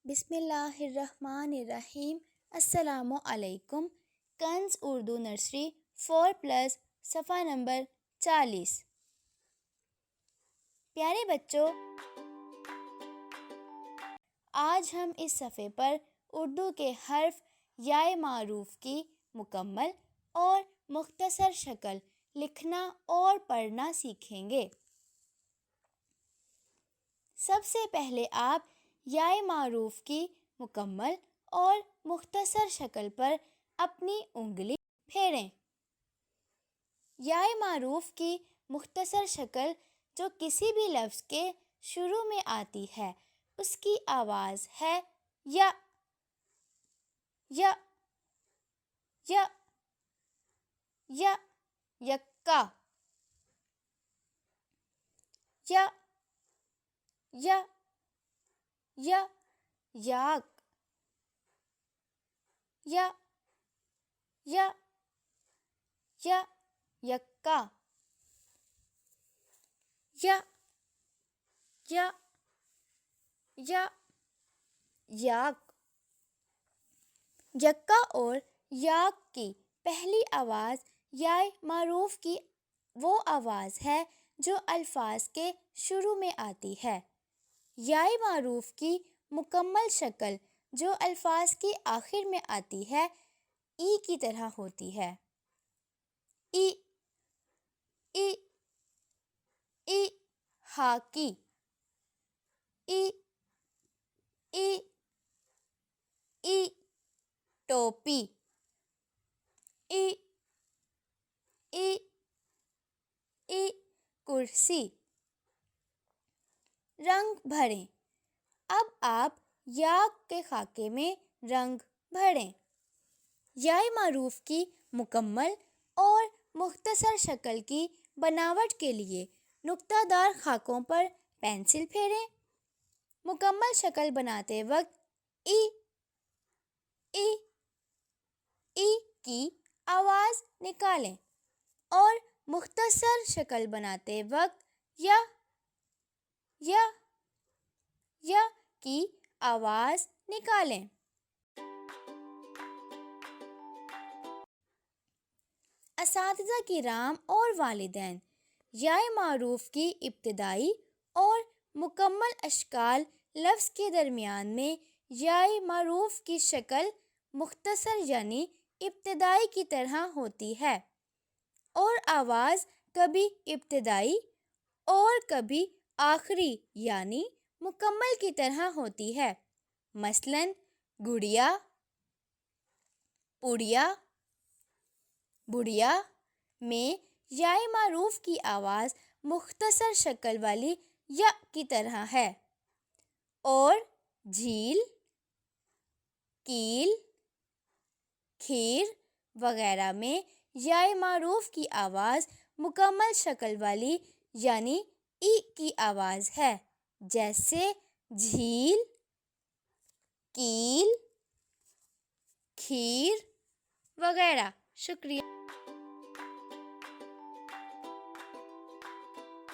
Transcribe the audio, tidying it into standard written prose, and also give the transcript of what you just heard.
بسم اللہ الرحمن الرحیم۔ السلام علیکم۔ کنز اردو نرسری 4+ صفحہ نمبر 40۔ پیارے بچوں، آج ہم اس صفحے پر اردو کے حرف یائے معروف کی مکمل اور مختصر شکل لکھنا اور پڑھنا سیکھیں گے۔ سب سے پہلے آپ یائے معروف کی مکمل اور مختصر شکل پر اپنی انگلی پھیریں۔ یائے معروف کی مختصر شکل جو کسی بھی لفظ کے شروع میں آتی ہے اس کی آواز ہے یا یا یا یا یکا یا یا یا یاک یا یا یا یکا یا یا یا یاک۔ یکا اور یاک کی پہلی آواز یائے معروف کی وہ آواز ہے جو الفاظ کے شروع میں آتی ہے۔ یائے معروف کی مکمل شکل جو الفاظ کے آخر میں آتی ہے ای کی طرح ہوتی ہے۔ ای ای ای ہاکی، ای ای ای ٹوپی، ای ای ای کرسی۔ رنگ بھریں۔ اب آپ یاک کے خاکے میں رنگ بھریں۔ یائے معروف کی مکمل اور مختصر شکل کی بناوٹ کے لیے نقطہ دار خاکوں پر پینسل پھیریں۔ مکمل شکل بناتے وقت ای ای ای کی آواز نکالیں اور مختصر شکل بناتے وقت یا یا کی آواز نکالیں۔ اساتذہ کرام اور والدین، یائے معروف کی ابتدائی اور مکمل اشکال لفظ کے درمیان میں یائے معروف کی شکل مختصر یعنی ابتدائی کی طرح ہوتی ہے اور آواز کبھی ابتدائی اور کبھی آخری یعنی مکمل کی طرح ہوتی ہے۔ مثلاً گڑیا، پڑیا، بڑیا میں یائے معروف کی آواز مختصر شکل والی یا کی طرح ہے اور جھیل، کیل، کھیر وغیرہ میں یائے معروف کی آواز مکمل شکل والی یعنی ای کی آواز ہے، جیسے جھیل، کیل، کھیر وغیرہ۔ شکریہ۔